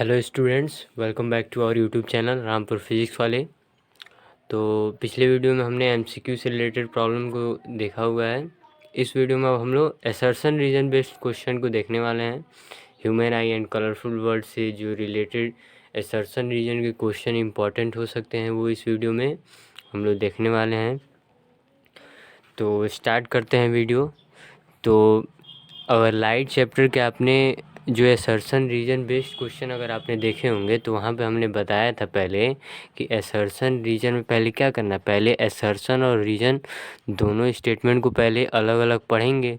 Hello students, welcome back to our YouTube channel Rampur physics वाले। तो पिछले वीडियो में हमने एमसीक्यू से रिलेटेड प्रॉब्लम को देखा हुआ है। इस वीडियो में अब हम लोग असर्शन रीजन बेस्ड क्वेश्चन को देखने वाले हैं। Human I and colourful word से जो रिलेटेड असर्शन रीजन के क्वेश्चन इंपॉर्टेंट हो सकते हैं वो इस वीडियो में हम लोग देखने वाले हैं। तो स्टार्ट करते हैं वीडियो। तो अगर लाइट चैप्टर के आपने जो असर्शन रीजन बेस्ड क्वेश्चन अगर आपने देखे होंगे तो वहाँ पे हमने बताया था पहले कि असर्शन रीजन में पहले क्या करना है। पहले असर्शन और रीजन दोनों स्टेटमेंट को पहले अलग अलग पढ़ेंगे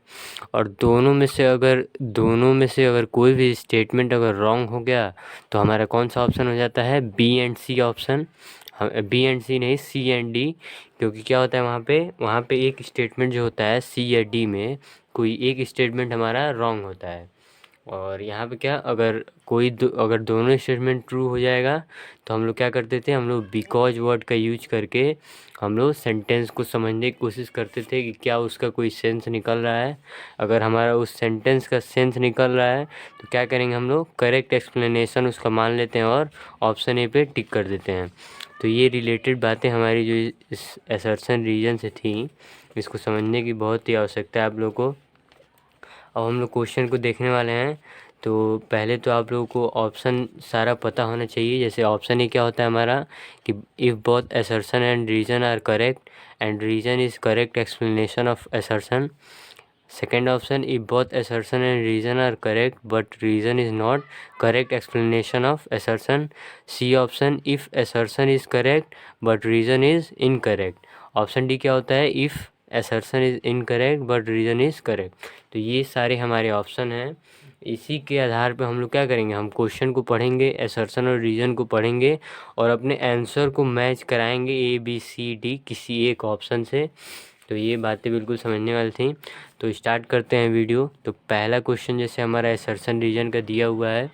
और दोनों में से अगर कोई भी स्टेटमेंट अगर रॉन्ग हो गया तो हमारा कौन सा ऑप्शन हो जाता है, B and C option. B and C नहीं, सी एंड डी, क्योंकि क्या होता है वहाँ पे एक स्टेटमेंट जो होता है सी या डी में कोई एक स्टेटमेंट हमारा रॉन्ग होता है। और यहाँ पे क्या अगर दोनों स्टेटमेंट ट्रू हो जाएगा तो हम लोग क्या करते थे, हम लोग बिकॉज वर्ड का यूज करके हम लोग सेंटेंस को समझने की कोशिश करते थे कि क्या उसका कोई सेंस निकल रहा है। अगर हमारा उस सेंटेंस का सेंस निकल रहा है तो क्या करेंगे, हम लोग करेक्ट एक्सप्लेनेशन उसका मान लेते हैं और ऑप्शन ए पे टिक कर देते हैं। तो ये रिलेटेड बातें हमारी जो इस असर्शन रीजन से थी, इसको समझने की बहुत ही आवश्यकता है आप लोगों को। अब हम लोग क्वेश्चन को देखने वाले हैं। तो पहले तो आप लोगों को ऑप्शन सारा पता होना चाहिए। जैसे ऑप्शन ए क्या होता है हमारा कि if both assertion and reason are correct and reason is correct explanation of assertion. Second option, if both assertion and reason are correct but reason is not correct explanation of assertion. C option, if assertion is correct but reason is incorrect. Option D क्या होता है, if assertion is incorrect but reason is correct. तो ये सारे हमारे option हैं। इसी के आधार पे हम लोग क्या करेंगे, हम क्वेश्चन को पढ़ेंगे, असर्शन और रीजन को पढ़ेंगे और अपने आंसर को मैच कराएंगे ए बी सी डी किसी एक ऑप्शन से। तो ये बातें बिल्कुल समझने वाली थी। तो स्टार्ट करते हैं वीडियो। तो पहला क्वेश्चन जैसे हमारा असर्शन रीजन का दिया हुआ है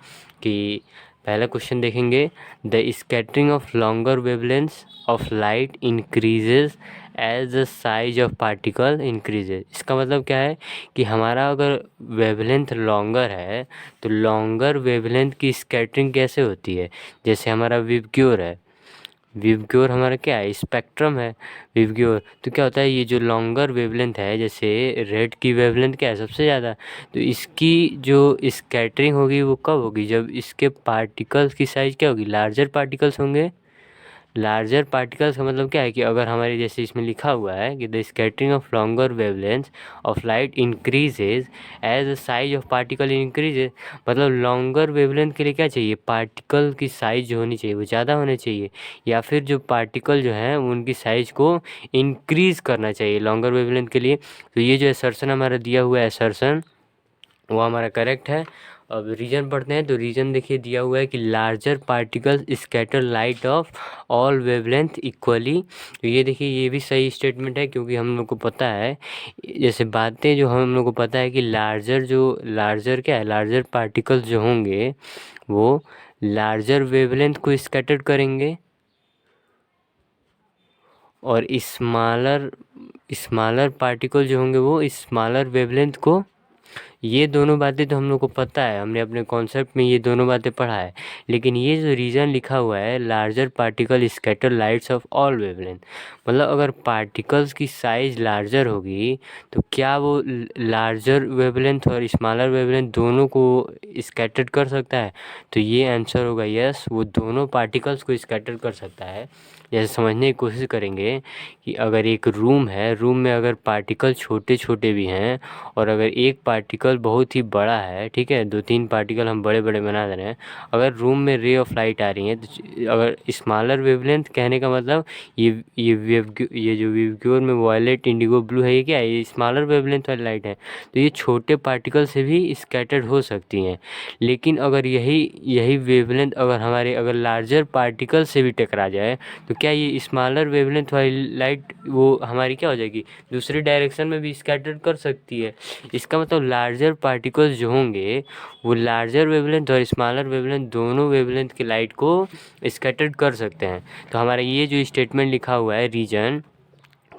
कि पहला क्वेश्चन देखेंगे, the scattering of longer wavelength of light increases as the size of particle increases. इसका मतलब क्या है कि हमारा अगर वेवलेंथ लॉन्गर है तो लॉन्गर वेवलेंथ की स्कैटरिंग कैसे होती है। जैसे हमारा विबग्योर है, विबग्योर हमारा क्या है, स्पेक्ट्रम है विबग्योर। तो क्या होता है, ये जो लॉन्गर वेवलेंथ है, जैसे रेड की वेवलेंथ क्या है सबसे ज़्यादा, तो इसकी जो स्कैटरिंग होगी वो कब होगी, जब इसके पार्टिकल्स की साइज़ क्या होगी, लार्जर पार्टिकल्स होंगे। लार्जर पार्टिकल्स का मतलब क्या है कि अगर हमारे जैसे इसमें लिखा हुआ है कि the scattering of longer wavelength of light increases as the size of particle increases, मतलब लॉन्गर वेवलेंथ के लिए क्या चाहिए, पार्टिकल की साइज जो होनी चाहिए वो ज़्यादा होनी चाहिए, या फिर जो पार्टिकल जो हैं उनकी साइज़ को इंक्रीज़ करना चाहिए लॉन्गर वेवलेंथ के लिए। तो ये जो असर्शन हमारा दिया हुआ है असर्शन वो हमारा करेक्ट है। अब रीजन पढ़ते हैं। तो रीजन देखिए दिया हुआ है कि larger particles scatter light of all wavelength equally. तो ये देखिए ये भी सही स्टेटमेंट है, क्योंकि हम लोग को पता है, जैसे बातें जो हम लोग को पता है कि लार्जर क्या है, लार्जर पार्टिकल्स जो होंगे वो लार्जर वेवलेंथ को स्कैटर करेंगे और स्मॉलर पार्टिकल जो होंगे वो स्मॉलर वेवलेंथ को, ये दोनों बातें तो हम लोग को पता है, हमने अपने कॉन्सेप्ट में ये दोनों बातें पढ़ा है। लेकिन ये जो रीजन लिखा हुआ है larger particle scatter lights of all wavelength, मतलब अगर पार्टिकल्स की साइज लार्जर होगी तो क्या वो लार्जर वेवलेंथ और स्मॉलर वेवलेंथ दोनों को स्कैटर कर सकता है। तो ये आंसर होगा यस, वो दोनों पार्टिकल्स को स्कैटर कर सकता है। जैसे समझने की कोशिश करेंगे कि अगर एक रूम है, रूम में अगर पार्टिकल छोटे छोटे भी हैं और अगर एक पार्टिकल बहुत ही बड़ा है, ठीक है, 2-3 पार्टिकल हम बड़े बड़े बना दे रहे हैं, अगर रूम में रे ऑफ लाइट आ रही है तो अगर स्मॉलर वेवलेंथ कहने का मतलब ये जो वेवग्योर में वायलेट इंडिगो ब्लू है, ये क्या है, ये स्मॉलर वेवलेंथ वाली लाइट है। तो ये छोटे पार्टिकल से भी स्कैटर्ड हो सकती हैं। लेकिन अगर यही वेवलेंथ अगर लार्जर पार्टिकल से भी टकरा जाए तो क्या ये स्मॉलर वेवलेंथ वाली लाइट वो हमारी क्या हो जाएगी, दूसरी डायरेक्शन में भी स्कैटर कर सकती है। इसका मतलब लार्जर पार्टिकल्स जो होंगे वो लार्जर वेवलेंथ और स्मॉलर वेवलेंथ दोनों वेवलेंथ की लाइट को स्कैटर कर सकते हैं। तो हमारा ये जो स्टेटमेंट लिखा हुआ है रीजन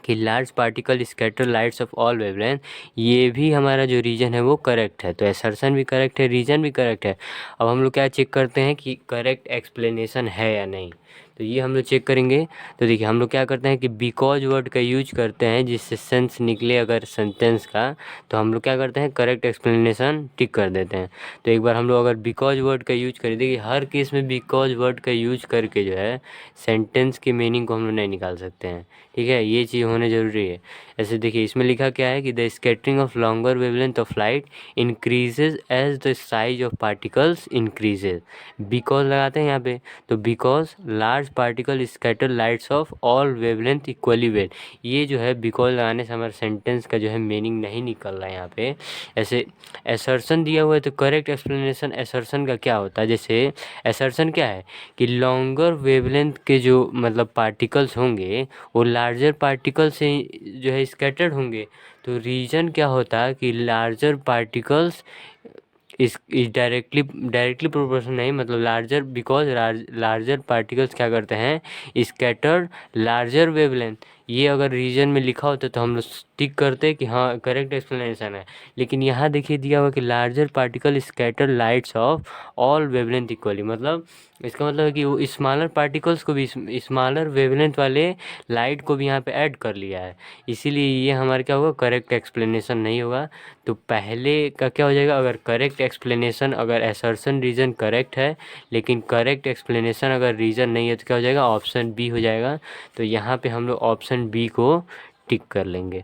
कि large particle scatter lights of all wavelength, ये भी हमारा जो रीजन है वो करेक्ट है। तो असर्शन भी करेक्ट है, रीजन भी करेक्ट है। अब हम लोग क्या चेक करते हैं कि करेक्ट एक्सप्लेनेशन है या नहीं, तो ये हम लोग चेक करेंगे। तो देखिए हम लोग क्या करते हैं कि बिकॉज वर्ड का यूज करते हैं, जिससे सेंस निकले अगर सेंटेंस का, तो हम लोग क्या करते हैं करेक्ट एक्सप्लेनेशन टिक कर देते हैं। तो एक बार हम लोग अगर बिकॉज वर्ड का यूज करें, देखिए हर केस में बिकॉज वर्ड का यूज करके जो है सेंटेंस की मीनिंग को हम लोग नहीं निकाल सकते हैं, ठीक है, ये चीज़ होने ज़रूरी है। ऐसे देखिए इसमें लिखा क्या है कि the scattering of longer wavelength of light increases as the size of particles increases. Because लगाते हैं यहाँ पे, तो because large particle scatter lights of all wavelength equally well, ये जो है बिकॉज लगाने से हमारे सेंटेंस का जो है मीनिंग नहीं निकल रहा है यहाँ पे। ऐसे असर्शन दिया हुआ है, तो करेक्ट एक्सप्लेनेशन असर्शन का क्या होता है, जैसे असर्शन क्या है कि लॉन्गर वेवलेंथ के जो मतलब पार्टिकल्स होंगे वो लार्जर पार्टिकल से जो है स्कैटर्ड होंगे। तो रीजन क्या होता है कि लार्जर पार्टिकल्स इस डायरेक्टली प्रोपोर्शनल नहीं, मतलब लार्जर, बिकॉज लार्जर पार्टिकल्स क्या करते हैं स्कैटर्ड लार्जर वेवलेंथ। ये अगर रीजन में लिखा होता तो हम लोग टिक करते कि हाँ करेक्ट एक्सप्लेनेशन है। लेकिन यहाँ देखिए दिया हुआ कि larger particle scatter lights of all wavelength equally, मतलब इसका मतलब है कि वो स्मॉलर पार्टिकल्स को भी, स्मॉलर वेवलेंथ वाले लाइट को भी यहाँ पे ऐड कर लिया है, इसीलिए ये हमारा क्या होगा करेक्ट एक्सप्लेनेशन नहीं होगा। तो पहले का क्या हो जाएगा, अगर करेक्ट एक्सप्लेनेशन, अगर असर्शन रीज़न करेक्ट है लेकिन करेक्ट एक्सप्लेनेशन अगर रीज़न नहीं है तो क्या हो जाएगा ऑप्शन बी हो जाएगा। तो यहाँ पे हम लोग ऑप्शन बी को टिक कर लेंगे।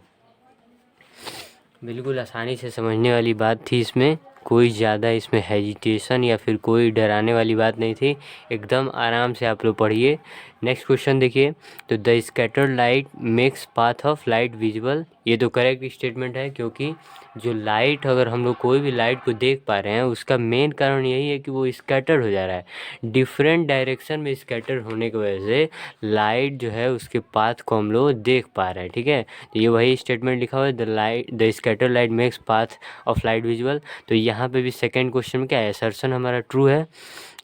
बिल्कुल आसानी से समझने वाली बात थी, इसमें कोई ज़्यादा इसमें हेजिटेशन या फिर कोई डराने वाली बात नहीं थी, एकदम आराम से आप लोग पढ़िए। नेक्स्ट क्वेश्चन देखिए, तो the scattered light makes path of light visible, ये तो करेक्ट स्टेटमेंट है, क्योंकि जो लाइट, अगर हम लोग कोई भी लाइट को देख पा रहे हैं उसका मेन कारण यही है कि वो स्कैटर्ड हो जा रहा है। डिफरेंट डायरेक्शन में स्कैटर्ड होने की वजह से लाइट जो है उसके पाथ को हम लोग देख पा रहे हैं, ठीक है। तो ये वही स्टेटमेंट लिखा हुआ है, the scatter light makes path of light visual. तो यहाँ पे भी सेकंड क्वेश्चन में क्या है, असर्शन हमारा ट्रू है।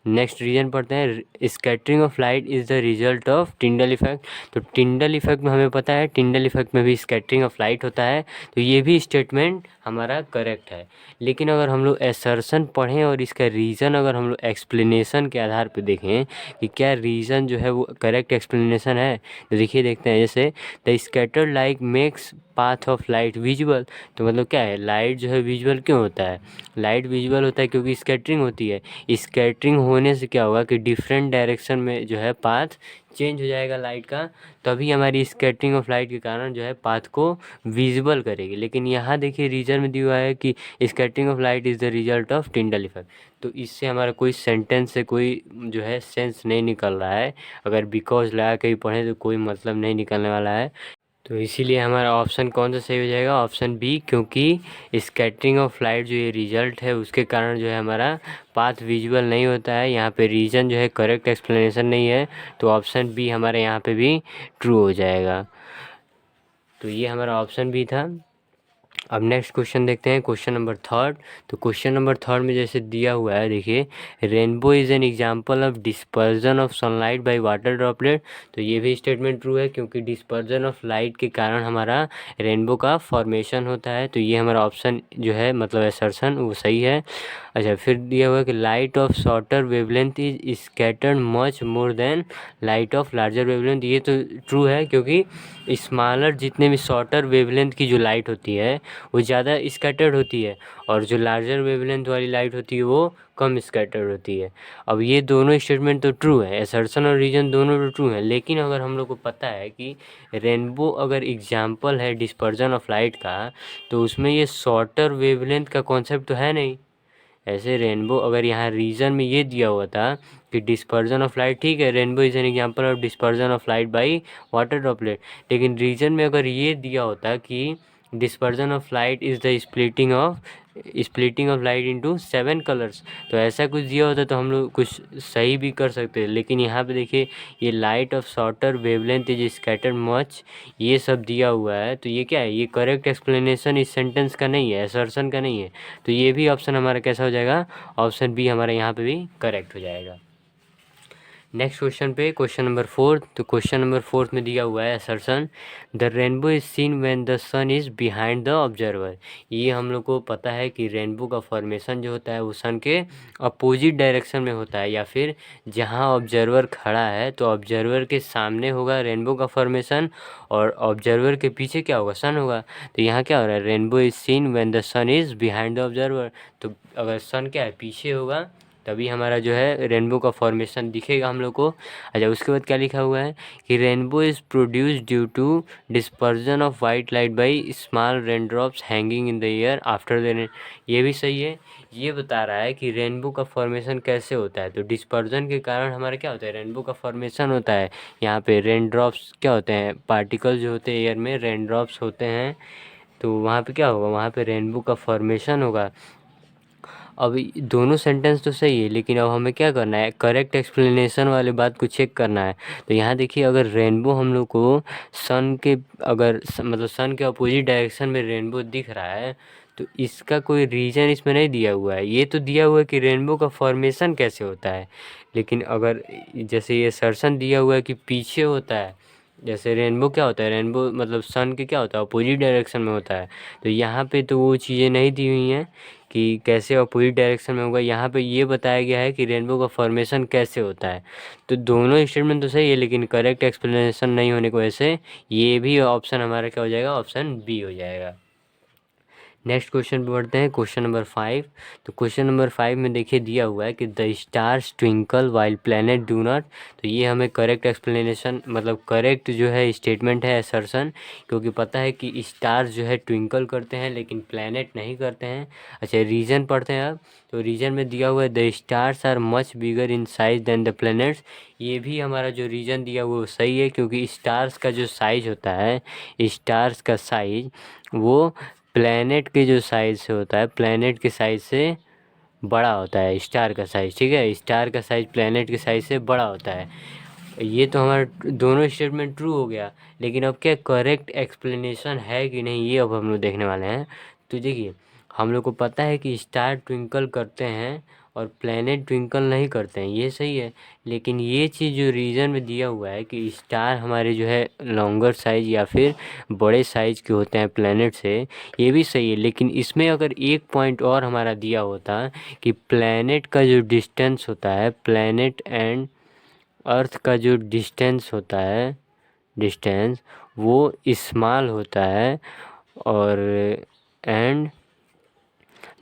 नेक्स्ट रीजन पढ़ते हैं, scattering of light is the result of Tyndall effect. तो टिंडल इफेक्ट में हमें पता है टिंडल इफेक्ट में भी स्कैटरिंग ऑफ लाइट होता है, तो ये भी स्टेटमेंट हमारा करेक्ट है। लेकिन अगर हम लोग असर्शन पढ़ें और इसका रीज़न अगर हम लोग एक्सप्लेनेशन के आधार पर देखें कि क्या रीज़न जो है वो करेक्ट एक्सप्लेनेशन है, तो देखिए देखते हैं। जैसे the scattered light makes path of light visual, तो मतलब क्या है, लाइट जो है विजुअल क्यों होता है, लाइट विजुअल होता है क्योंकि स्कैटरिंग होती है। स्कैटरिंग होने से क्या होगा कि डिफरेंट डायरेक्शन में जो है पाथ चेंज हो जाएगा लाइट का, तभी हमारी स्कैटरिंग ऑफ लाइट के कारण जो है पाथ को विजिबल करेगी। लेकिन यहाँ देखिए रीजन में दिया हुआ है कि scattering of light is the result of Tyndall effect, तो इससे हमारा कोई सेंटेंस से कोई जो है सेंस नहीं निकल रहा है। अगर बिकॉज लगा के भी पढ़ें तो कोई मतलब नहीं निकलने वाला है। तो इसीलिए हमारा ऑप्शन कौन सा सही हो जाएगा, ऑप्शन बी, क्योंकि स्कैटरिंग ऑफ लाइट जो ये रिजल्ट है उसके कारण जो है हमारा पाथ विजुअल नहीं होता है। यहाँ पे रीज़न जो है करेक्ट एक्सप्लेनेशन नहीं है, तो ऑप्शन बी हमारे यहाँ पे भी ट्रू हो जाएगा। तो ये हमारा ऑप्शन बी था। अब नेक्स्ट क्वेश्चन देखते हैं, क्वेश्चन नंबर थर्ड। तो क्वेश्चन नंबर थर्ड में जैसे दिया हुआ है देखिए, rainbow is an example of dispersion of sunlight by water droplet. तो ये भी स्टेटमेंट ट्रू है, क्योंकि डिस्पर्जन ऑफ लाइट के कारण हमारा रेनबो का फॉर्मेशन होता है। तो ये हमारा ऑप्शन जो है मतलब असर्शन वो सही है। अच्छा, फिर दिया हुआ है कि light of shorter wavelength is scattered much more than light of larger wavelength. ये तो ट्रू है, क्योंकि स्मॉलर जितने भी शॉर्टर वेवलेंथ की जो लाइट होती है वो ज़्यादा स्कैटर्ड होती है, और जो लार्जर वेवलेंथ वाली लाइट होती है वो कम स्कैटर्ड होती है। अब ये दोनों स्टेटमेंट तो ट्रू है, असर्शन और रीजन दोनों तो ट्रू हैं। लेकिन अगर हम लोग को पता है कि रेनबो अगर एग्जाम्पल है डिस्पर्जन ऑफ लाइट का, तो उसमें ये शॉर्टर वेवलेंथ का कॉन्सेप्ट तो है नहीं। ऐसे रेनबो अगर यहाँ रीजन में ये दिया हुआ था कि डिस्पर्जन ऑफ लाइट, ठीक है, rainbow is an example of dispersion of light by water droplet, लेकिन रीजन में अगर ये दिया होता कि dispersion of light is the splitting of light into 7 colours, तो ऐसा कुछ दिया होता तो हम लोग कुछ सही भी कर सकते हैं। लेकिन यहाँ पे देखिए ये light of shorter wavelength is scattered much, ये सब दिया हुआ है, तो ये क्या है, ये करेक्ट एक्सप्लेनेशन इस सेंटेंस का नहीं है, असर्शन का नहीं है। तो ये भी ऑप्शन हमारा कैसा हो जाएगा, ऑप्शन बी हमारा यहाँ पे भी करेक्ट हो जाएगा। नेक्स्ट क्वेश्चन पे क्वेश्चन नंबर 4। तो क्वेश्चन नंबर 4 में दिया हुआ है assertion the rainbow is seen when the sun is behind the observer. ये हम लोग को पता है कि रेनबो का फॉर्मेशन जो होता है वो सन के अपोजिट डायरेक्शन में होता है, या फिर जहाँ ऑब्जर्वर खड़ा है तो ऑब्जर्वर के सामने होगा रेनबो का फॉर्मेशन और ऑब्जर्वर के पीछे क्या होगा, सन होगा। तो यहाँ क्या हो रहा है, rainbow is seen when the sun is behind the observer. तो अगर सन क्या है, पीछे होगा, तभी हमारा जो है रेनबो का फॉर्मेशन दिखेगा हम लोग को। अच्छा, उसके बाद क्या लिखा हुआ है कि rainbow is produce due to dispersion of white light by small rain drops hanging in the air after the rain. ये भी सही है। ये बता रहा है कि रेनबो का फॉर्मेशन कैसे होता है, तो डिस्पर्जन के कारण हमारा क्या होता है, रेनबो का फॉर्मेशन होता है। यहाँ पे रेन ड्रॉप्स क्या होते हैं, पार्टिकल जो होते हैं एयर में, रेन ड्रॉप्स होते हैं, तो वहाँ पे क्या होगा, वहाँ पे रेनबो का फॉर्मेशन होगा। अब दोनों सेंटेंस तो सही है, लेकिन अब हमें क्या करना है, करेक्ट एक्सप्लेनेशन वाले बात को चेक करना है। तो यहाँ देखिए, अगर रेनबो हम लोग को सन के मतलब सन के अपोजिट डायरेक्शन में रेनबो दिख रहा है, तो इसका कोई रीज़न इसमें नहीं दिया हुआ है। ये तो दिया हुआ है कि रेनबो का फॉर्मेशन कैसे होता है, लेकिन अगर जैसे ये सर्सन दिया हुआ है कि पीछे होता है, जैसे रेनबो क्या होता है, रेनबो मतलब सन के क्या होता है, अपोजिट डायरेक्शन में होता है। तो यहाँ पे तो वो चीज़ें नहीं दी हुई हैं कि कैसे अपोजिट डायरेक्शन में होगा। यहाँ पे ये बताया गया है कि रेनबो का फॉर्मेशन कैसे होता है। तो दोनों स्टेटमेंट तो सही है, लेकिन करेक्ट एक्सप्लेनेशन नहीं होने की वजह से ये भी ऑप्शन हमारा क्या हो जाएगा, ऑप्शन बी हो जाएगा। नेक्स्ट क्वेश्चन पे बढ़ते हैं, क्वेश्चन नंबर 5। तो क्वेश्चन नंबर 5 में देखिए दिया हुआ है कि the stars twinkle while planet do not. तो ये हमें करेक्ट एक्सप्लेनेशन मतलब करेक्ट जो है स्टेटमेंट है असर्शन, क्योंकि पता है कि स्टार्स जो है ट्विंकल करते हैं लेकिन प्लैनेट नहीं करते हैं। अच्छा, रीज़न पढ़ते हैं अब। तो रीज़न में दिया हुआ है the stars are much bigger in size than the planets. ये भी हमारा जो रीज़न दिया हुआ वो सही है, क्योंकि स्टार्स का जो साइज होता है, स्टार्स का साइज वो प्लैनेट के जो साइज़ से होता है, प्लैनेट के साइज़ से बड़ा होता है स्टार का साइज़। ठीक है, स्टार का साइज़ प्लैनेट के साइज़ से बड़ा होता है। ये तो हमारा दोनों स्टेटमेंट ट्रू हो गया, लेकिन अब क्या करेक्ट एक्सप्लेनेशन है कि नहीं, ये अब हम लोग देखने वाले हैं। तो देखिए, हम लोग को पता है कि स्टार ट्विंकल करते हैं और प्लैनेट ट्विंकल नहीं करते हैं, ये सही है। लेकिन ये चीज़ जो रीज़न में दिया हुआ है कि स्टार हमारे जो है लॉन्गर साइज़ या फिर बड़े साइज़ के होते हैं प्लैनेट से, ये भी सही है। लेकिन इसमें अगर एक पॉइंट और हमारा दिया होता कि प्लैनेट का जो डिस्टेंस होता है, प्लैनेट एंड अर्थ का जो डिस्टेंस होता है, डिस्टेंस वो स्मॉल होता है, और एंड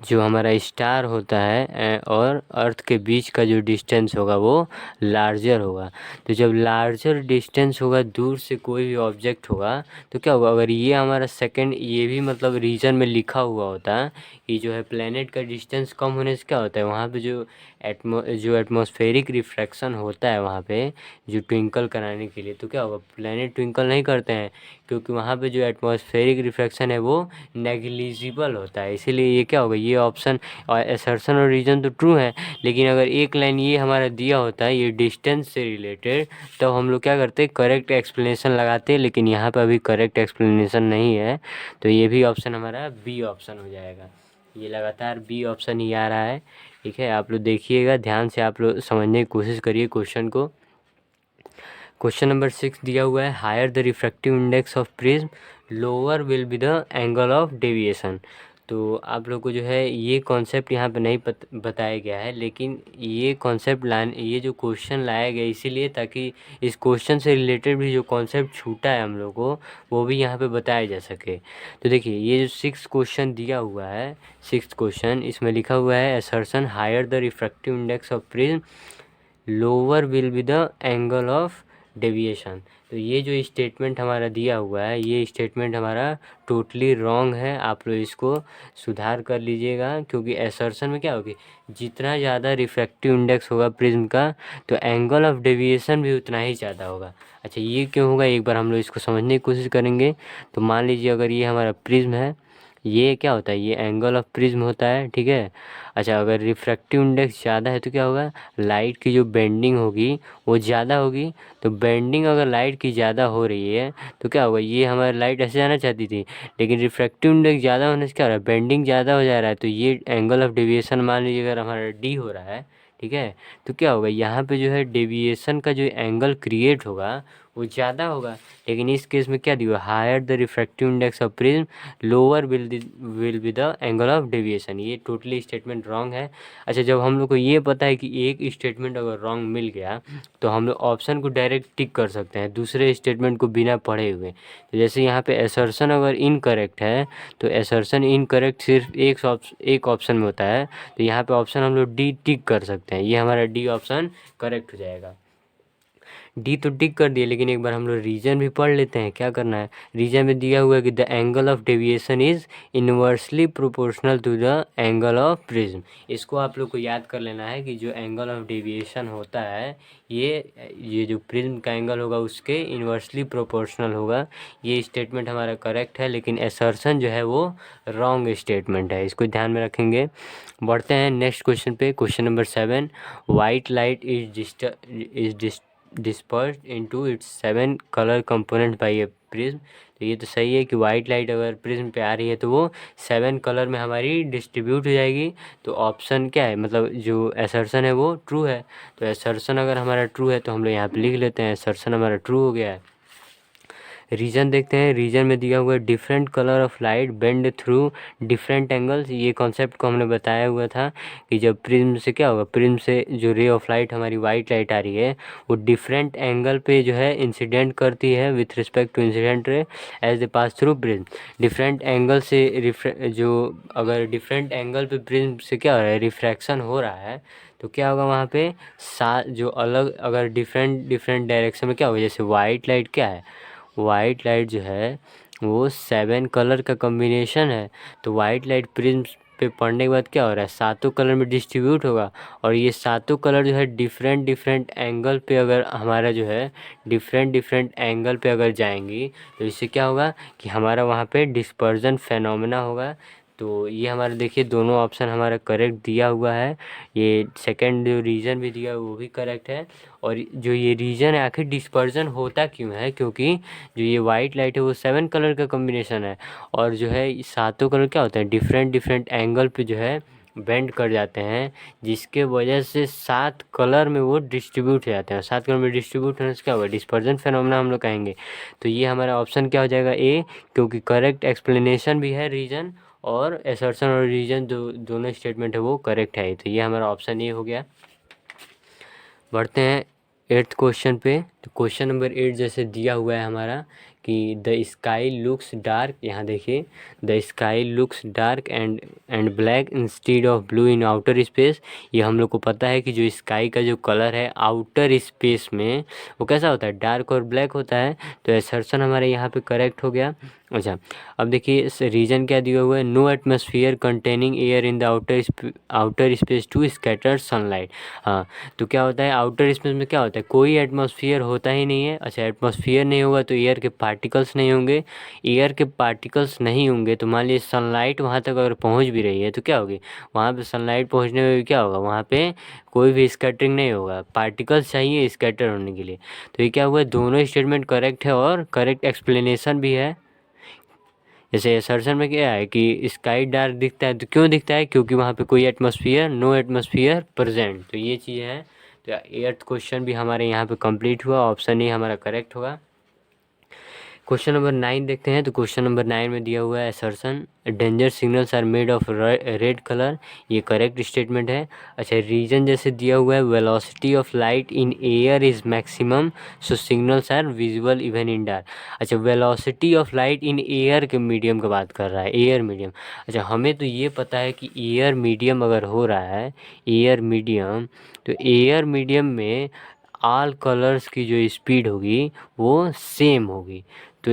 जो हमारा स्टार होता है और अर्थ के बीच का जो डिस्टेंस होगा वो लार्जर होगा। तो जब लार्जर डिस्टेंस होगा, दूर से कोई भी ऑब्जेक्ट होगा, तो क्या होगा, अगर ये हमारा सेकंड, ये भी मतलब रीजन में लिखा हुआ होता कि जो है प्लेनेट का डिस्टेंस कम होने से क्या होता है, वहाँ पे जो एटमॉस्फेरिक रिफ्रैक्शन होता है वहाँ पे जो ट्विंकल कराने के लिए, तो क्या होगा, प्लेनेट ट्विंकल नहीं करते हैं, क्योंकि वहाँ पे जो एटमॉस्फेरिक रिफ्रैक्शन है वो नेग्लिजिबल होता है। इसीलिए ये क्या होगा, ये ऑप्शन और असर्शन और रीजन तो ट्रू है, लेकिन अगर एक लाइन ये हमारा दिया होता है ये डिस्टेंस से रिलेटेड, तो हम लोग क्या करते हैं, करेक्ट एक्सप्लेनेशन लगाते हैं। लेकिन यहाँ पर अभी करेक्ट एक्सप्लेनेशन नहीं है, तो ये भी ऑप्शन हमारा बी ऑप्शन हो जाएगा। ये लगातार बी ऑप्शन ही आ रहा है। ठीक है, आप लोग देखिएगा ध्यान से, आप लोग समझने की कोशिश करिए क्वेश्चन को। क्वेश्चन नंबर 6 दिया हुआ है higher the refractive index of prism lower will be the angle of deviation. तो आप लोग को जो है ये कॉन्सेप्ट यहाँ पे नहीं बताया गया है, लेकिन ये कॉन्सेप्ट ये जो क्वेश्चन लाया गया इसीलिए ताकि इस क्वेश्चन से रिलेटेड भी जो कॉन्सेप्ट छूटा है हम लोग को वो भी यहाँ पे बताया जा सके। तो देखिए, ये जो 6 क्वेश्चन दिया हुआ है, 6 क्वेश्चन, इसमें लिखा हुआ है assertion higher the refractive index of prism lower will be the angle of deviation. तो ये जो स्टेटमेंट हमारा दिया हुआ है, ये स्टेटमेंट हमारा टोटली रॉन्ग है। आप लोग इसको सुधार कर लीजिएगा, क्योंकि असर्शन में क्या होगी, जितना ज़्यादा रिफ्रैक्टिव इंडेक्स होगा प्रिज्म का, तो एंगल ऑफ डेविएशन भी उतना ही ज़्यादा होगा। अच्छा, ये क्यों होगा, एक बार हम लोग इसको समझने की कोशिश करेंगे। तो मान लीजिए अगर ये हमारा प्रिज्म है, ये क्या होता है, ये एंगल ऑफ प्रिज्म होता है। ठीक है, अच्छा, अगर रिफ्रैक्टिव इंडेक्स ज़्यादा है तो क्या होगा, लाइट की जो बेंडिंग होगी वो ज़्यादा होगी। तो बेंडिंग अगर लाइट की ज़्यादा हो रही है तो क्या होगा, ये हमारी लाइट ऐसे जाना चाहती थी, लेकिन रिफ्रैक्टिव इंडेक्स ज़्यादा होने से क्या हो रहा है, बेंडिंग ज़्यादा हो जा रहा है। तो ये एंगल ऑफ डेविएशन मान लीजिए अगर हमारा डी हो रहा है, ठीक है। तो क्या होगा यहाँ पे जो है डेविएशन का जो एंगल क्रिएट होगा वो ज़्यादा होगा, लेकिन इस केस में क्या दिया, higher the refractive index of prism lower will be the angle of deviation. ये टोटली स्टेटमेंट रॉन्ग है। अच्छा, जब हम लोग को ये पता है कि एक स्टेटमेंट अगर रॉन्ग मिल गया तो हम लोग ऑप्शन को डायरेक्ट टिक कर सकते हैं दूसरे स्टेटमेंट को बिना पढ़े हुए। तो जैसे यहाँ पे असर्शन अगर इनकरेक्ट है तो असर्शन इनकरेक्ट सिर्फ एक ऑप्शन में होता है, तो यहाँ पे ऑप्शन हम लोग डी टिक कर सकते हैं, ये हमारा डी ऑप्शन करेक्ट हो जाएगा। डी तो टिक कर दिए, लेकिन एक बार हम लोग रीजन भी पढ़ लेते हैं। क्या करना है, रीजन में दिया हुआ है कि the angle of deviation is inversely proportional to the angle of prism. इसको आप लोग को याद कर लेना है कि जो एंगल ऑफ डेविएशन होता है ये जो प्रिज्म का एंगल होगा उसके इनवर्सली प्रोपोर्शनल होगा। ये स्टेटमेंट हमारा करेक्ट है, लेकिन असर्शन जो है वो रॉन्ग स्टेटमेंट है, इसको ध्यान में रखेंगे। बढ़ते हैं नेक्स्ट क्वेश्चन पे, question number 7। White light is dispersed into its 7 color component by a prism। तो ये तो सही है कि वाइट लाइट अगर प्रिज्म पे आ रही है तो वो 7 कलर में हमारी डिस्ट्रीब्यूट हो जाएगी। तो ऑप्शन क्या है, मतलब जो असर्शन है वो ट्रू है। तो असर्शन अगर हमारा ट्रू है तो हम लोग यहाँ पे लिख लेते हैं असर्शन हमारा ट्रू हो गया है। रीजन देखते हैं, रीजन में दिया हुआ है different colour of light bend through different angles. ये कॉन्सेप्ट को हमने बताया हुआ था कि जब प्रिज्म से क्या होगा, प्रिज्म से जो रे ऑफ लाइट हमारी वाइट लाइट आ रही है वो डिफरेंट एंगल पे जो है इंसिडेंट करती है with respect to incident ray as they pass through prism. Different angle से जो अगर डिफरेंट एंगल पे प्रिज्म से क्या हो रहा है, रिफ्रैक्शन हो रहा है, तो क्या होगा वहाँ पे जो अलग अगर डिफरेंट डायरेक्शन में क्या होगा, जैसे वाइट लाइट क्या है, वाइट लाइट जो है वो 7 कलर का कॉम्बिनेशन है। तो वाइट लाइट प्रिज्म पे पड़ने के बाद क्या हो रहा है, 7 कलर में डिस्ट्रीब्यूट होगा, और ये 7 कलर जो है डिफरेंट एंगल पे अगर हमारा जो है डिफरेंट एंगल पे अगर जाएंगी तो इससे क्या होगा कि हमारा वहाँ पे डिस्पर्जन फेनोमेना होगा। तो ये हमारा देखिए दोनों ऑप्शन हमारा करेक्ट दिया हुआ है। ये सेकंड जो रीज़न भी दिया वो भी करेक्ट है। और जो ये रीजन है आखिर डिस्पर्जन होता क्यों है, क्योंकि जो ये वाइट लाइट है वो 7 कलर का कॉम्बिनेशन है, और जो है 7 कलर क्या होता है डिफरेंट एंगल पे जो है बेंड कर जाते हैं, जिसके वजह से 7 कलर में वो डिस्ट्रीब्यूट हो जाते हैं। 7 कलर में डिस्ट्रीब्यूट होने से क्या होगा, डिस्पर्जन फेनोमेना हम लोग कहेंगे। तो ये हमारा ऑप्शन क्या हो जाएगा, ए, क्योंकि करेक्ट एक्सप्लेनेशन भी है रीजन, और असर्शन और रीजन जो दोनों स्टेटमेंट है वो करेक्ट है। तो ये हमारा ऑप्शन ए हो गया। बढ़ते हैं 8th क्वेश्चन पे। तो क्वेश्चन नंबर 8 जैसे दिया हुआ है हमारा कि द स्काई लुक्स डार्क, यहाँ देखिए the sky looks dark and black instead of blue in outer space. ये हम लोग को पता है कि जो स्काई का जो कलर है आउटर स्पेस में वो कैसा होता है, डार्क और ब्लैक होता है। तो असर्शन हमारे यहाँ पे करेक्ट हो गया। अच्छा, अब देखिए इस रीजन क्या दिया हुआ है, no atmosphere containing air in the outer space to scatter sunlight. हाँ, तो क्या होता है आउटर स्पेस में क्या होता है, कोई एटमॉस्फेयर होता ही नहीं है। अच्छा, एटमॉस्फेयर नहीं होगा तो एयर के पार्टिकल्स नहीं होंगे, एयर के पार्टिकल्स नहीं होंगे तो मान लीजिए सनलाइट वहाँ तक अगर पहुँच भी रही है तो क्या होगी, वहाँ पे सनलाइट पहुँचने में भी क्या होगा, वहाँ पे कोई भी स्कैटरिंग नहीं होगा, पार्टिकल्स चाहिए स्कैटर होने के लिए। तो ये क्या हुआ, दोनों स्टेटमेंट करेक्ट है और करेक्ट एक्सप्लेनेशन भी है। जैसे असर्शन में क्या है कि स्काई डार्क दिखता है, तो क्यों दिखता है, क्योंकि वहाँ पे कोई एटमॉस्फेयर, नो एटमॉस्फेयर प्रेजेंट। तो ये चीज़ है। तो 8th क्वेश्चन भी हमारे यहाँ पे कंप्लीट हुआ, ऑप्शन ए हमारा करेक्ट होगा। क्वेश्चन नंबर 9 देखते हैं। तो क्वेश्चन नंबर 9 में दिया हुआ है assertion danger signals are made of red colour, ये करेक्ट स्टेटमेंट है। अच्छा, रीजन जैसे दिया हुआ है velocity of light in air is maximum so signals are visible even in dark. अच्छा, velocity of light in air के मीडियम की बात कर रहा है, एयर मीडियम। अच्छा, हमें तो ये पता है कि एयर मीडियम अगर हो रहा है, एयर मीडियम, तो एयर मीडियम में ऑल कलर्स की जो स्पीड होगी वो सेम होगी। तो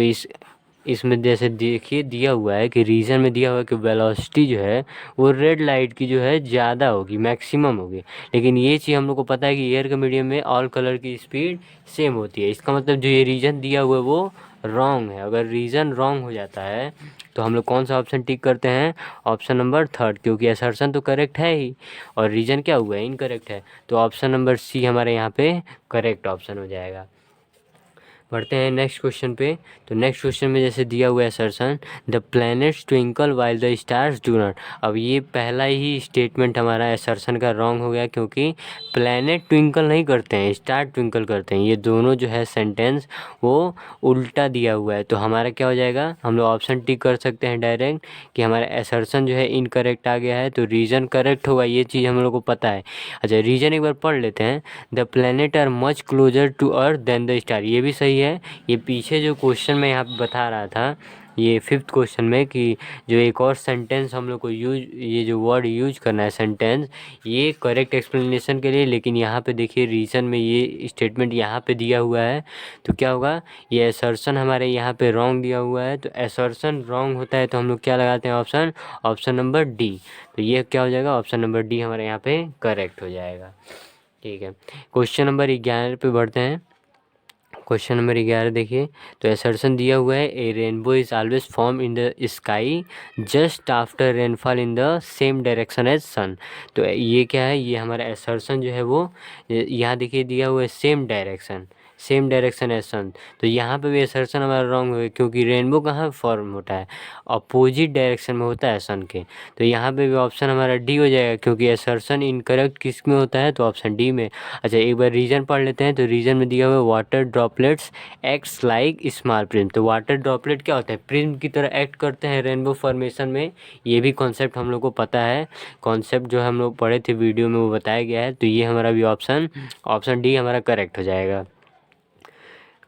इसमें जैसे देखिए दिया हुआ है कि रीजन में दिया हुआ है कि वेलोसिटी जो है वो रेड लाइट की जो है ज़्यादा होगी, मैक्सिमम होगी। लेकिन ये चीज़ हम लोग को पता है कि एयर के मीडियम में ऑल कलर की स्पीड सेम होती है। इसका मतलब जो ये रीजन दिया हुआ है वो रॉन्ग है। अगर रीजन रॉन्ग हो जाता है तो हम लोग कौन सा ऑप्शन टिक करते हैं, ऑप्शन नंबर 3, क्योंकि असर्शन तो करेक्ट है ही और रीजन क्या हुआ है, इनकरेक्ट है। तो ऑप्शन नंबर सी हमारे यहाँ पे करेक्ट ऑप्शन हो जाएगा। बढ़ते हैं नेक्स्ट क्वेश्चन पे। तो नेक्स्ट क्वेश्चन में जैसे दिया हुआ है assertion, the planets twinkle while the stars do not. अब ये पहला ही स्टेटमेंट हमारा असर्शन का रॉन्ग हो गया, क्योंकि प्लैनेट ट्विंकल नहीं करते हैं, स्टार ट्विंकल करते हैं। ये दोनों जो है सेंटेंस वो उल्टा दिया हुआ है। तो हमारा क्या हो जाएगा, हम लोग ऑप्शन टिक कर सकते हैं डायरेक्ट कि हमारा असर्शन जो है इनकरेक्ट आ गया है। तो रीज़न करेक्ट होगा, ये चीज़ हम लोग को पता है। अच्छा, रीज़न एक बार पढ़ लेते हैं। The planet are much closer to earth than the star, ये भी सही है। ये पीछे जो क्वेश्चन मैं यहाँ पे बता रहा था, ये 5th क्वेश्चन में, कि जो एक और सेंटेंस हम लोग को ये जो वर्ड यूज करना है सेंटेंस, ये करेक्ट एक्सप्लेनेशन के लिए। लेकिन यहाँ पे देखिए रीज़न में ये स्टेटमेंट यहाँ पे दिया हुआ है, तो क्या होगा, ये असर्शन हमारे यहाँ पे रॉन्ग दिया हुआ है। तो असर्शन रॉन्ग होता है तो हम लोग क्या लगाते हैं, ऑप्शन नंबर डी। तो ये क्या हो जाएगा, ऑप्शन नंबर डी हमारे यहाँ पे करेक्ट हो जाएगा। ठीक है, क्वेश्चन नंबर 11 पे बढ़ते हैं। क्वेश्चन नंबर 11 देखिए, तो असर्शन दिया हुआ है, a rainbow is always form in the sky just after rainfall in the same direction as sun. तो ये क्या है, ये हमारा असर्शन जो है वो यहाँ देखिए दिया हुआ है सेम डायरेक्शन एज सन। तो यहाँ पे भी असर्शन हमारा रॉन्ग हो गया, क्योंकि रेनबो कहाँ फॉर्म होता है, अपोजिट डायरेक्शन में होता है सन के। तो यहाँ पे भी ऑप्शन हमारा डी हो जाएगा, क्योंकि असर्शन इनकरेक्ट किस में होता है, तो ऑप्शन डी में। अच्छा, एक बार रीजन पढ़ लेते हैं। तो रीजन में दिया हुआ है, water droplets acts like small prism. तो वाटर ड्रॉपलेट क्या होता है, प्रिज्म की तरह एक्ट करते हैं रेनबो फॉर्मेशन में। ये भी कॉन्सेप्ट हम लोग को पता है, कॉन्सेप्ट जो हम लोग पढ़े थे वीडियो में वो बताया गया है। तो ये हमारा भी ऑप्शन डी हमारा करेक्ट हो जाएगा।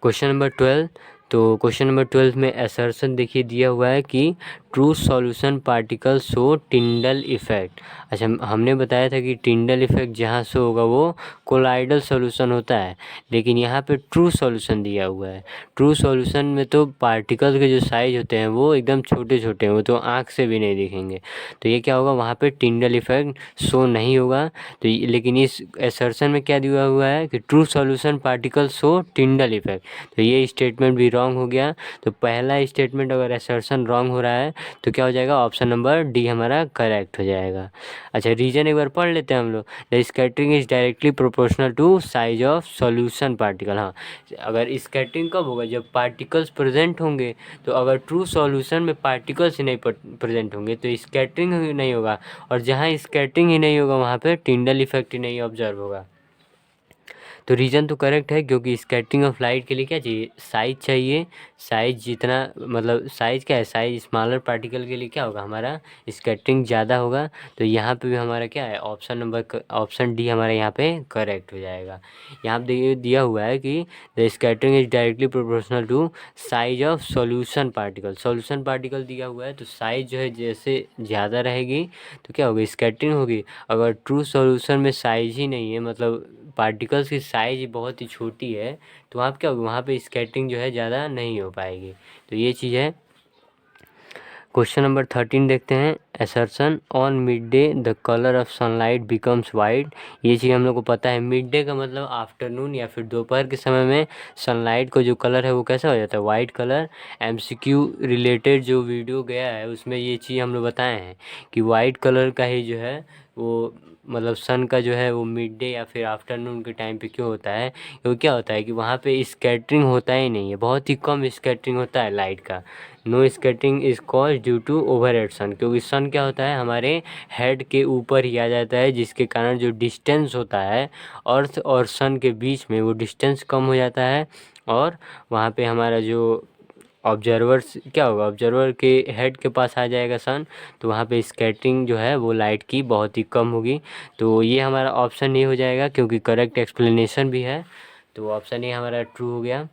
क्वेश्चन नंबर 12, तो क्वेश्चन नंबर 12 में असर्शन देखिए दिया हुआ है कि true solution particle show Tyndall effect. अच्छा, हमने बताया था कि टिंडल इफेक्ट जहाँ शो होगा वो कोलाइडल सॉल्यूशन होता है, लेकिन यहाँ पे ट्रू सॉल्यूशन दिया हुआ है। ट्रू सॉल्यूशन में तो पार्टिकल के जो साइज होते हैं वो एकदम छोटे छोटे हैं, वो तो आँख से भी नहीं दिखेंगे। तो ये क्या होगा, वहाँ पे टिंडल इफेक्ट शो नहीं होगा। तो लेकिन इस असर्शन में क्या दिया हुआ है कि true solution particle show Tyndall effect. तो ये स्टेटमेंट भी रॉन्ग हो गया। तो पहला स्टेटमेंट अगर असर्शन रॉन्ग हो रहा है तो क्या हो जाएगा, ऑप्शन नंबर डी हमारा करेक्ट हो जाएगा। अच्छा, रीजन एक बार पढ़ लेते हैं हम लोग। The scattering is directly proportional to size of solution particle. हाँ, अगर स्कैटरिंग कब होगा, जब पार्टिकल्स प्रेजेंट होंगे। तो अगर ट्रू सॉल्यूशन में पार्टिकल्स ही नहीं प्रेजेंट होंगे तो स्कैटरिंग नहीं होगा, और जहाँ स्कैटरिंग ही नहीं होगा वहाँ पे टिंडल इफेक्ट ही नहीं ऑब्जर्व होगा। तो रीज़न तो करेक्ट है, क्योंकि स्कैटरिंग ऑफ लाइट के लिए क्या चाहिए, साइज चाहिए। साइज जितना, मतलब साइज क्या है, साइज स्मॉलर पार्टिकल के लिए क्या होगा, हमारा स्कैटरिंग ज़्यादा होगा। तो यहाँ पे भी हमारा क्या है, ऑप्शन डी हमारा यहाँ पे करेक्ट हो जाएगा। यहाँ पे दिया हुआ है कि the scattering is directly proportional to size of solution particle दिया हुआ है। तो साइज जो है जैसे ज़्यादा रहेगी तो क्या होगी, स्कैटरिंग होगी। अगर ट्रू सॉल्यूशन में साइज ही नहीं है, मतलब पार्टिकल्स की साइज बहुत ही छोटी है, तो वहाँ पे क्या होगा, वहाँ पे स्कैटरिंग जो है ज़्यादा नहीं हो पाएगी। तो ये चीज़ है। क्वेश्चन नंबर 13 देखते हैं। Assertion on mid day the colour of sunlight becomes white. ये चीज़ हम लोग को पता है, मिड डे का मतलब आफ्टरनून या फिर दोपहर के समय में सनलाइट को जो कलर है वो कैसा हो जाता है, वाइट कलर। MCQ रिलेटेड जो वीडियो गया है उसमें ये चीज़ हम लोग बताए हैं कि वाइट कलर का ही जो है वो, मतलब सन का जो है वो मिड डे या फिर आफ्टरनून के टाइम पे क्यों होता है, क्योंकि क्या होता है कि वहाँ पे स्कैटरिंग होता ही नहीं है, बहुत ही कम स्कैटरिंग होता है लाइट का। No scattering is cause due to overhead sun, क्योंकि सन क्या होता है हमारे हेड के ऊपर ही आ जाता है, जिसके कारण जो डिस्टेंस होता है अर्थ और सन के बीच में वो डिस्टेंस कम हो जाता है। और वहाँ पे हमारा जो ऑब्जर्वर्स क्या होगा, ऑब्जर्वर के हेड के पास आ जाएगा सन, तो वहाँ पे स्कैटरिंग जो है वो लाइट की बहुत ही कम होगी। तो ये हमारा ऑप्शन ए हो जाएगा, क्योंकि करेक्ट एक्सप्लेनेशन भी है। तो ऑप्शन ए हमारा ट्रू हो गया।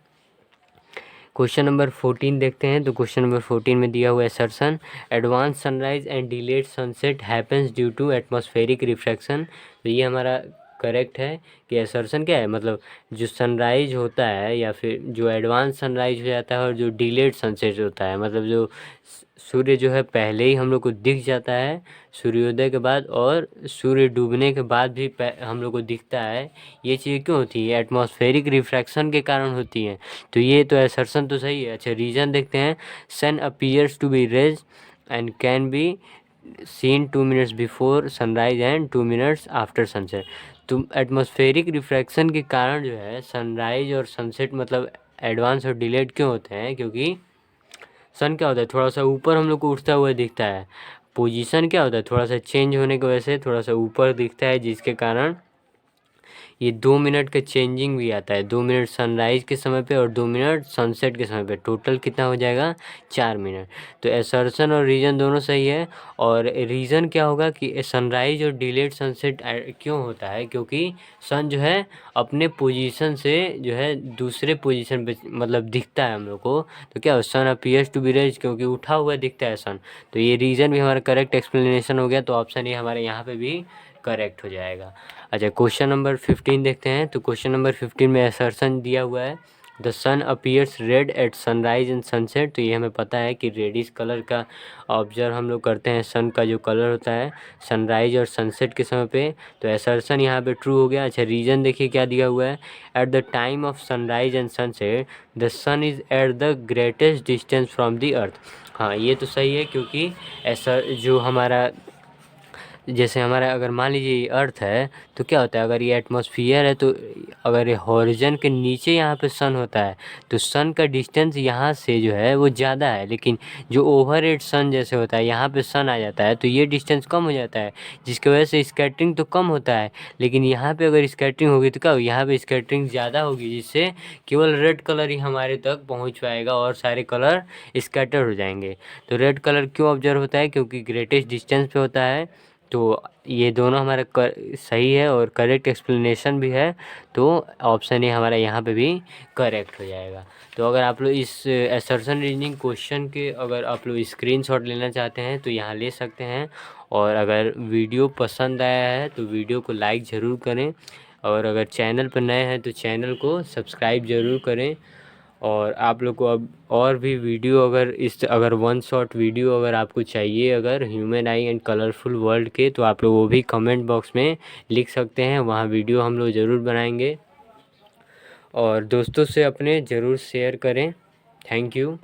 क्वेश्चन नंबर 14 देखते हैं। तो क्वेश्चन नंबर 14 में दिया हुआ है assertion, advance sunrise and delayed sunset happens due to atmospheric refraction. तो ये हमारा करेक्ट है कि असर्शन क्या है, मतलब जो सनराइज होता है या फिर जो एडवांस सनराइज हो जाता है और जो डिलेड सनसेट होता है, मतलब जो सूर्य जो है पहले ही हम लोग को दिख जाता है सूर्योदय के बाद, और सूर्य डूबने के बाद भी हम लोग को दिखता है। ये चीज़ें क्यों होती है, एटमॉस्फेरिक रिफ्रैक्शन के कारण होती हैं। तो ये तो असर्शन तो सही है। अच्छा, रीज़न देखते हैं। Sun appears to be raise and can be seen 2 minutes before sunrise and 2 minutes after sunset. तो एटमॉस्फेरिक रिफ्रैक्शन के कारण जो है सनराइज और सनसेट, मतलब एडवांस और डिलेड क्यों होते हैं? क्योंकि सन क्या होता है, थोड़ा सा ऊपर हम लोग को उठता हुआ दिखता है। पोजीशन क्या होता है, थोड़ा सा चेंज होने की वजह से थोड़ा सा ऊपर दिखता है, जिसके कारण ये 2 मिनट का चेंजिंग भी आता है। 2 मिनट सनराइज के समय पे और 2 मिनट सनसेट के समय पे, टोटल कितना हो जाएगा? 4 मिनट। तो असर्शन और रीज़न दोनों सही है। और रीज़न क्या होगा कि सनराइज और डिलेड सनसेट क्यों होता है? क्योंकि सन जो है अपने पोजीशन से जो है दूसरे पोजीशन पे मतलब दिखता है हम लोग को। तो क्या सन अपीयर्स टू बी रेज, क्योंकि उठा हुआ दिखता है सन। तो ये रीज़न भी हमारा करेक्ट एक्सप्लेनेशन हो गया। तो ऑप्शन ए हमारे यहाँ पे भी करेक्ट हो जाएगा। अच्छा, क्वेश्चन नंबर 15 देखते हैं। तो क्वेश्चन नंबर 15 में असर्शन दिया हुआ है, the sun appears red at sunrise and sunset. तो ये हमें पता है कि रेडिश कलर का ऑब्जर्व हम लोग करते हैं, सन का जो कलर होता है सनराइज और सनसेट के समय पे। तो असर्शन यहाँ पे ट्रू हो गया। अच्छा, रीज़न देखिए क्या दिया हुआ है, at the time of sunrise and sunset the sun is at the greatest distance from the earth. हाँ, ये तो सही है, क्योंकि ऐसा जो हमारा जैसे हमारा अगर मान लीजिए ये अर्थ है, तो क्या होता है, अगर ये एटमॉस्फेयर है तो अगर ये हॉरिजन के नीचे यहाँ पे सन होता है तो सन का डिस्टेंस यहाँ से जो है वो ज़्यादा है। लेकिन जो ओवर हेड सन जैसे होता है, यहाँ पे सन आ जाता है तो ये डिस्टेंस कम हो जाता है, जिसकी वजह से स्कैटरिंग तो कम होता है। लेकिन यहाँ पे अगर स्कैटरिंग होगी तो क्या होगी, यहाँ पे स्कैटरिंग ज़्यादा होगी, जिससे केवल रेड कलर ही हमारे तक पहुँच पाएगा और सारे कलर स्कैटर हो जाएंगे। तो रेड कलर क्यों ऑब्जर्व होता है? क्योंकि ग्रेटेस्ट डिस्टेंस पे होता है। तो ये दोनों हमारा सही है और करेक्ट एक्सप्लेनेशन भी है। तो ऑप्शन ए हमारा यहाँ पे भी करेक्ट हो जाएगा। तो अगर आप लोग इस असर्शन रीजनिंग क्वेश्चन के अगर आप लोग स्क्रीनशॉट लेना चाहते हैं तो यहाँ ले सकते हैं। और अगर वीडियो पसंद आया है तो वीडियो को लाइक ज़रूर करें, और अगर चैनल पर नए हैं तो चैनल को सब्सक्राइब ज़रूर करें। और आप लोग को अब और भी वीडियो अगर वन शॉट वीडियो अगर आपको चाहिए अगर human I and colourful world के, तो आप लोग वो भी कमेंट बॉक्स में लिख सकते हैं, वहाँ वीडियो हम लोग ज़रूर बनाएंगे। और दोस्तों से अपने ज़रूर शेयर करें। Thank you.